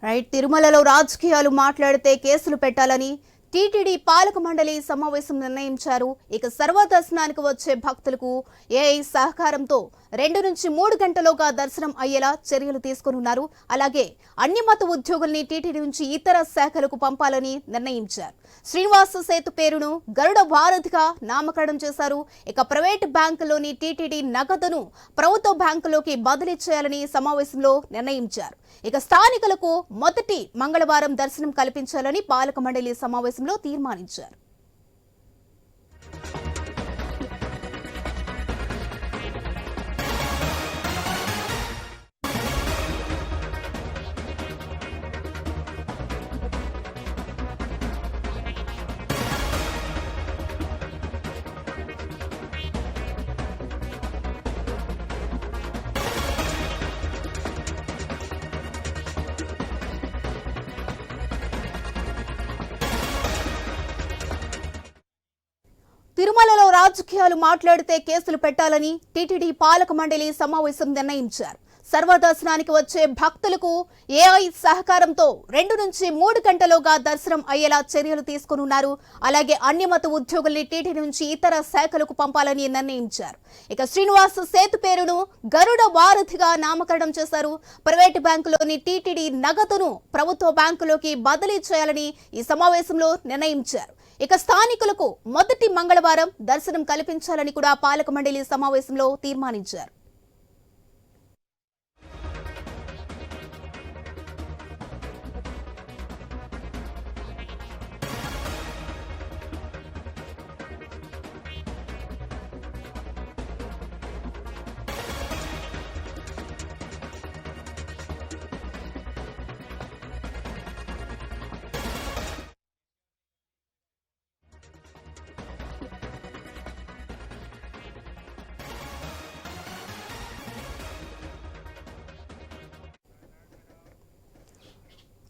Right తిరుమలలో రాజకీయాలు మాట్లాడితే కేసులు పెట్టాలని టీటీడీ పాలక మండలి సమావేశం నిర్ణయించారు. ఇక సర్వదర్శనానికి వచ్చే భక్తులకు ఏఐ సహకారంతో 2 నుంచి 3 గంటలోగా దర్శనం అయ్యేలా చర్యలు తీసుకున్నారు. అలాగే అన్ని మత ఉద్యోగుల్ని టీటీడీ నుంచి ఇతర శాఖలకు పంపాలని నిర్ణయించారు. శ్రీనివాస సేతు పేరును గరుడ వారధిగా నామకరణం చేశారు. ఇక ప్రైవేట్ బ్యాంకులోని టీటీడీ నగదును ప్రభుత్వ బ్యాంకులోకి బదిలీ చేయాలని సమావేశంలో నిర్ణయించారు. ఇక స్థానికులకు మొదటి మంగళవారం దర్శనం కల్పించాలని పాలక మండలి సమావేశంలో తీర్మానించారు. తిరుమలలో రాజకీయాలు మాట్లాడితే కేసులు పెట్టాలని టీటీడీ పాలక మండలి సమావేశం నిర్ణయించారు. సర్వదర్శనానికి వచ్చే భక్తులకు ఏఐ సహకారంతో 2 నుంచి 3 గంటలోగా దర్శనం అయ్యేలా చర్యలు తీసుకున్నారు. అలాగే అన్ని మత ఉద్యోగుల్ని టీటీడీ నుంచి ఇతర శాఖలకు పంపాలని నిర్ణయించారు. ఇక శ్రీనివాస సేతు పేరును గరుడ వారధిగా నామకరణం చేశారు. ప్రైవేటు బ్యాంకులోని టీటీడీ నగదును ప్రభుత్వ బ్యాంకులోకి బదిలీ చేయాలని ఈ సమావేశంలో నిర్ణయించారు. ఇక స్థానికులకు మొదటి మంగళవారం దర్శనం కల్పించాలని కూడా పాలక మండలి సమావేశంలో తీర్మానించారు.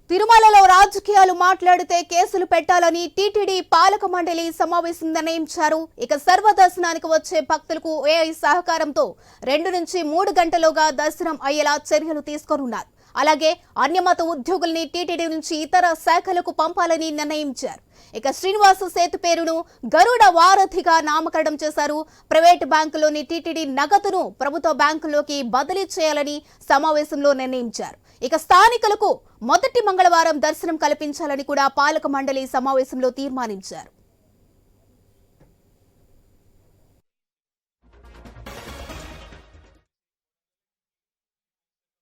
తిరుమలలో రాజకీయాలు మాట్లాడితే కేసులు పెట్టాలని టీటీడీ పాలక మండలి సమావేశం నిర్ణయించారు. ఇక సర్వదర్శనానికి వచ్చే భక్తులకు ఏఐ సహకారంతో 2 నుంచి 3 గంటలోగా దర్శనం అయ్యేలా చర్యలు తీసుకున్నారు. అలాగే అన్ని మత ఉద్యోగుల్ని టీటీడీ నుంచి ఇతర శాఖలకు పంపాలని నిర్ణయించారు. ఇక శ్రీనివాస సేతు పేరును గరుడ వారధిగా నామకరణం చేశారు. ప్రైవేటు బ్యాంకులోని టీటీడీ నగదును ప్రభుత్వ బ్యాంకులోకి బదిలీ చేయాలని సమావేశంలో నిర్ణయించారు. ఇక స్థానికులకు మొదటి మంగళవారం దర్శనం కల్పించాలని కూడా పాలక మండలి సమావేశంలో తీర్మానించారు.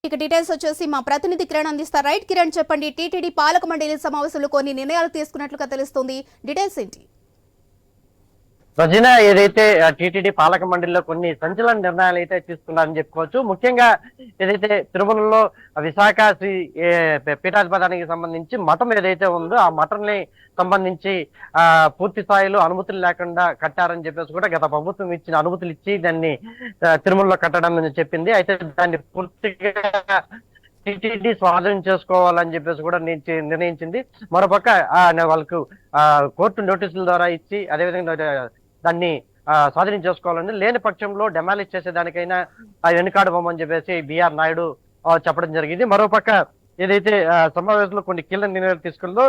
ఇక డీటెయిల్స్ వచ్చేసి మా ప్రతినిధి కిరణ్ అందిస్తారు. రైట్ కిరణ్, చెప్పండి. టీటీడీ పాలక మండలి సమావేశంలో కొన్ని నిర్ణయాలు తీసుకున్నట్లుగా తెలుస్తోంది. డీటెయిల్స్ ఏంటి? రజన, ఏదైతే టీటీడీ పాలక మండలిలో కొన్ని సంచలన నిర్ణయాలు అయితే తీసుకున్నారని చెప్పుకోవచ్చు. ముఖ్యంగా ఏదైతే తిరుమలలో విశాఖ శ్రీ పీఠాధిపతానికి సంబంధించి మఠం ఏదైతే ఉందో ఆ మఠంని సంబంధించి పూర్తి స్థాయిలో అనుమతులు లేకుండా కట్టారని చెప్పేసి కూడా గత ప్రభుత్వం ఇచ్చిన అనుమతులు ఇచ్చి దాన్ని తిరుమలలో కట్టడం చెప్పింది. అయితే దాన్ని పూర్తిగా టీటీడీ స్వాధీనం చేసుకోవాలని చెప్పేసి కూడా నిర్ణయించింది. మరోపక్క వాళ్ళకు కోర్టు నోటీసుల ద్వారా ఇచ్చి అదేవిధంగా దాన్ని స్వాధీనం చేసుకోవాలని, లేని పక్షంలో డెమాలిష్ చేసేదానికైనా వెనుకాడబోమని చెప్పేసి బిఆర్ నాయుడు చెప్పడం జరిగింది. మరోపక్క ఏదైతే సమావేశంలో కొన్ని కీలక నిర్ణయాలు తీసుకుందో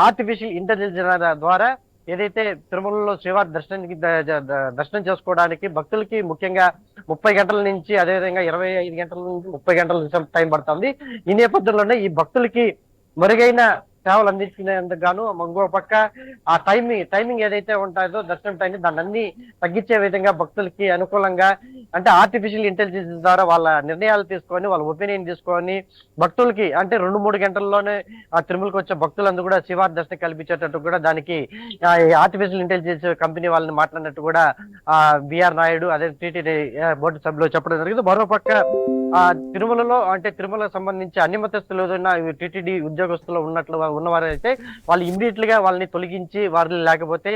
ఆర్టిఫిషియల్ ఇంటెలిజెన్స్ ద్వారా ఏదైతే తిరుమలలో శ్రీవారి దర్శనం చేసుకోవడానికి భక్తులకి ముఖ్యంగా 30 గంటల నుంచి అదేవిధంగా 25 గంటల నుంచి 30 గంటల టైం పడుతుంది. ఈ నేపథ్యంలోనే ఈ భక్తులకి మెరుగైన సేవలు అందించినందుకు గాను ఇంకో పక్క ఆ టైమింగ్ ఏదైతే ఉంటుందో దర్శనం టైం దాన్ని అన్ని తగ్గించే విధంగా భక్తులకి అనుకూలంగా, అంటే ఆర్టిఫిషియల్ ఇంటెలిజెన్స్ ద్వారా వాళ్ళ నిర్ణయాలు తీసుకొని వాళ్ళ ఒపీనియన్ తీసుకొని భక్తులకి అంటే 2-3 గంటల్లోనే ఆ తిరుమలకి వచ్చే భక్తులందరూ కూడా శివారి దర్శనం కల్పించేటట్టు కూడా దానికి ఆర్టిఫిషియల్ ఇంటెలిజెన్స్ కంపెనీ వాళ్ళని మాట్లాడినట్టు కూడా బిఆర్ నాయుడు అదే టీటీడీ బోర్డు సభ్యులు చెప్పడం జరిగింది. మరోపక్క తిరుమలలో అంటే తిరుమలకు సంబంధించి అన్ని మతస్థులు టీటీడీ ఉద్యోగస్తులు ఉన్నవారైతే వాళ్ళు ఇమ్మీడియట్ గా వాళ్ళని తొలగించి వారిని లేకపోతే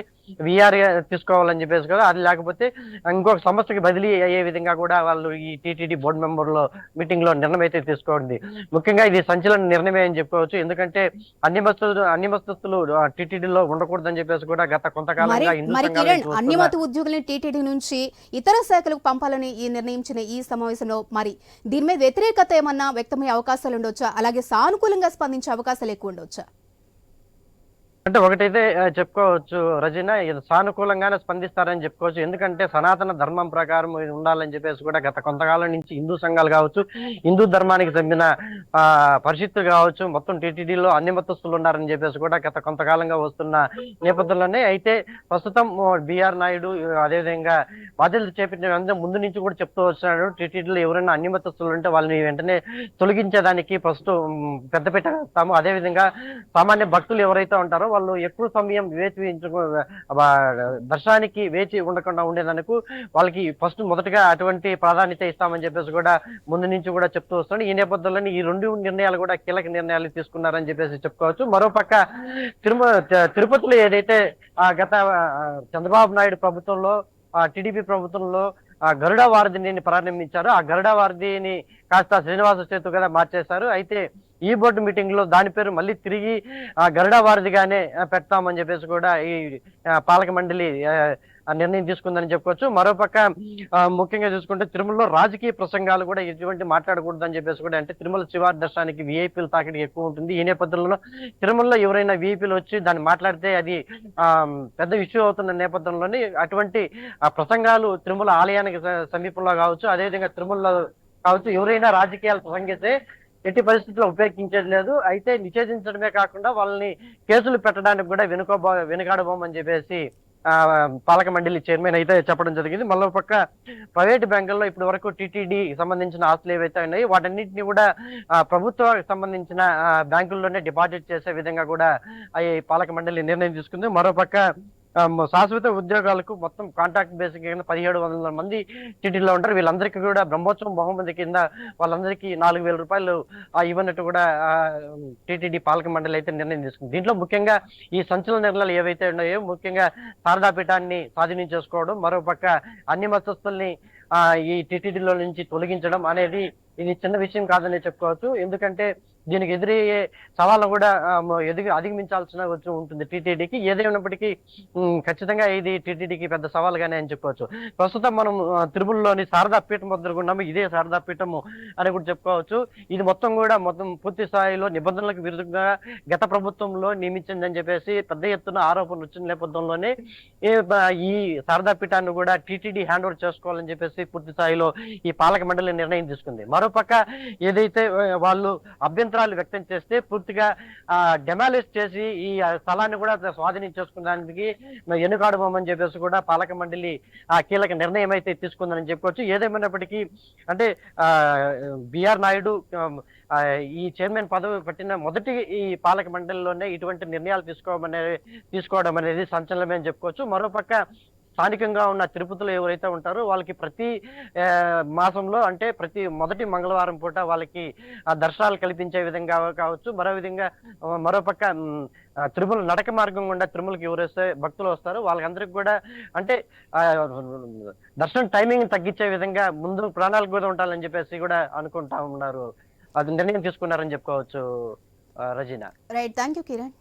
విఆర్ తీసుకోవాలని చెప్పేసి కదా, అది లేకపోతే ఇంకొక సంస్థకి బదిలీ అయ్యే విధంగా కూడా వాళ్ళు ఈ టీటీడీ బోర్డు మెంబర్లో మీటింగ్ లో నిర్ణయం అయితే తీసుకోండి. ముఖ్యంగా ఇది సంచలన నిర్ణయమే అని చెప్పుకోవచ్చు. ఎందుకంటే అన్ని మతస్థులు టీటీడీలో ఉండకూడదని చెప్పేసి కూడా గత కొంతకాలంగా అన్ని మత ఉద్యోగులని టీటీడీ నుంచి ఇతర శాఖలకు పంపాలని నిర్ణయించిన ఈ సమావేశంలో మరి దీని మీద వ్యతిరేకత ఏమన్నా వ్యక్తమయ్యే అవకాశాలు ఉండొచ్చా? అలాగే సానుకూలంగా స్పందించే అవకాశాలు ఎక్కువ ఉండొచ్చా? అంటే ఒకటైతే చెప్పుకోవచ్చు రజీనా, ఇది సానుకూలంగానే స్పందిస్తారని చెప్పుకోవచ్చు. ఎందుకంటే సనాతన ధర్మం ప్రకారం ఇది ఉండాలని చెప్పేసి కూడా గత కొంతకాలం నుంచి హిందూ సంఘాలు కావచ్చు, హిందూ ధర్మానికి చెందిన పరిషత్తులు కావచ్చు, మొత్తం టీటీడీలో అన్ని మతస్థులు ఉన్నారని చెప్పేసి కూడా గత కొంతకాలంగా వస్తున్న నేపథ్యంలోనే అయితే ప్రస్తుతం బిఆర్ నాయుడు అదేవిధంగా బాధ్యతలు చేపట్టిన ముందు నుంచి కూడా చెప్తూ వస్తున్నాడు. టీటీడీలో ఎవరైనా అన్ని మతస్థులు ఉంటే వాళ్ళని వెంటనే తొలగించేదానికి ప్రస్తుతం పెద్దపీట వేస్తాము. అదేవిధంగా సామాన్య భక్తులు ఎవరైతే ఉంటారో వాళ్ళు ఎక్కువ సమయం దర్శనానికి వేచి ఉండకుండా ఉండేందుకు వాళ్ళకి ఫస్ట్ మొదటగా అటువంటి ప్రాధాన్యత ఇస్తామని చెప్పేసి కూడా ముందు నుంచి కూడా చెప్తూ వస్తున్నాడు. ఈ నేపథ్యంలోనే ఈ రెండు నిర్ణయాలు కూడా కీలక నిర్ణయాలు తీసుకున్నారని చెప్పేసి చెప్పుకోవచ్చు. మరోపక్క తిరుపతిలో ఏదైతే గత చంద్రబాబు నాయుడు ప్రభుత్వంలో టీడీపీ ప్రభుత్వంలో గరుడ వారధిని ప్రారంభించారు. ఆ గరుడ వారధిని కాస్త శ్రీనివాస సేతు కదా మార్చేశారు. అయితే ఈ బోర్డు మీటింగ్ లో దాని పేరు మళ్ళీ తిరిగి గరుడ వారధిగానే పెడతామని చెప్పేసి కూడా ఈ పాలక మండలి నిర్ణయం తీసుకుందని చెప్పుకోవచ్చు. మరోపక్క ముఖ్యంగా చూసుకుంటే తిరుమలలో రాజకీయ ప్రసంగాలు కూడా ఎటువంటి మాట్లాడకూడదని చెప్పేసి కూడా, అంటే తిరుమల శివారి దర్శనానికి విఐపీల తాకిడి ఎక్కువ ఉంటుంది. ఈ నేపథ్యంలో తిరుమలలో ఎవరైనా విఐపీలు వచ్చి దాన్ని మాట్లాడితే అది పెద్ద ఇష్యూ అవుతున్న నేపథ్యంలోని అటువంటి ప్రసంగాలు తిరుమల ఆలయానికి సమీపంలో కావచ్చు, అదేవిధంగా తిరుమలలో కావచ్చు ఎవరైనా రాజకీయాలు ప్రసంగిస్తే ఎట్టి పరిస్థితుల్లో ఉపయోగించేది లేదు. అయితే నిషేధించడమే కాకుండా వాళ్ళని కేసులు పెట్టడానికి కూడా వెనుకాడబోమని చెప్పేసి పాలక మండలి చైర్మన్ అయితే చెప్పడం జరిగింది. మళ్ళీ పక్క ప్రైవేట్ బ్యాంకుల్లో ఇప్పటి వరకు టీటీడీ సంబంధించిన ఆస్తులు ఏవైతే ఉన్నాయో వాటన్నింటినీ కూడా ప్రభుత్వానికి సంబంధించిన బ్యాంకుల్లోనే డిపాజిట్ చేసే విధంగా కూడా ఈ పాలక మండలి నిర్ణయం తీసుకుంది. మరోపక్క శాశ్వత ఉద్యోగాలకు మొత్తం కాంట్రాక్ట్ బేసిక్ కింద 1700 మంది టీటీడీలో ఉంటారు. వీళ్ళందరికీ కూడా బ్రహ్మోత్సవం బహుమతి కింద వాళ్ళందరికీ 4000 రూపాయలు ఇవ్వనట్టు కూడా టీటీడీ పాలక మండలి అయితే నిర్ణయం తీసుకుంది. దీంట్లో ముఖ్యంగా ఈ సంచలన నిర్ణయాలు ఏవైతే ఉన్నాయో ముఖ్యంగా శారదాపీఠాన్ని స్వాధీనం చేసుకోవడం, మరోపక్క అన్ని మతస్థుల్ని ఈ టీటీడీలో నుంచి తొలగించడం అనేది ఇది చిన్న విషయం కాదని చెప్పుకోవచ్చు. ఎందుకంటే దీనికి ఎదురయ్యే సవాళ్ళను కూడా అధిగమించాల్సిన ఉంటుంది టీటీడీకి. ఏదైనప్పటికీ ఖచ్చితంగా ఇది టీటీడీకి పెద్ద సవాల్గానే అని చెప్పుకోవచ్చు. ప్రస్తుతం మనం తిరుమలలోని శారదాపీఠం వద్దకున్నాము. ఇదే శారదాపీఠము అని కూడా చెప్పుకోవచ్చు. ఇది మొత్తం పూర్తి స్థాయిలో నిబంధనలకు విరుద్ధంగా గత ప్రభుత్వంలో నియమించిందని చెప్పేసి పెద్ద ఎత్తున ఆరోపణలు వచ్చిన నేపథ్యంలోనే ఈ శారదాపీఠాన్ని కూడా టీటీడీ హ్యాండ్ ఓవర్ చేసుకోవాలని చెప్పేసి పూర్తి స్థాయిలో ఈ పాలక మండలి నిర్ణయం తీసుకుంది. మరోపక్క ఏదైతే వాళ్ళు అభ్యంతరాలు వ్యక్తం చేస్తే పూర్తిగా డెమాలిష్ చేసి ఈ స్థలాన్ని కూడా స్వాధీనం చేసుకున్నానికి ఎన్నుకాడబోమని చెప్పేసి కూడా పాలక మండలి కీలక నిర్ణయం అయితే తీసుకుందని చెప్పుకోవచ్చు. ఏదేమైనప్పటికీ అంటే బిఆర్ నాయుడు ఈ చైర్మన్ పదవి పట్టిన మొదటి ఈ పాలక మండలిలోనే ఇటువంటి నిర్ణయాలు తీసుకోవడం అనేది సంచలనమే అని చెప్పుకోవచ్చు. మరోపక్క స్థానికంగా ఉన్న తిరుపతిలో ఎవరైతే ఉంటారో వాళ్ళకి ప్రతి మాసంలో అంటే ప్రతి మొదటి మంగళవారం పూట వాళ్ళకి దర్శనాలు కల్పించే విధంగా కావచ్చు. మరోపక్క తిరుమల నడక మార్గం గుండా తిరుమలకి ఎవరైతే భక్తులు వస్తారో వాళ్ళందరికీ కూడా అంటే దర్శనం టైమింగ్ తగ్గించే విధంగా ముందు ప్రాణాలకు కూడా ఉండాలని చెప్పేసి కూడా అనుకుంటా ఉన్నారు. అది నిర్ణయం తీసుకున్నారని చెప్పుకోవచ్చు Razina. Right, thank you Kiran.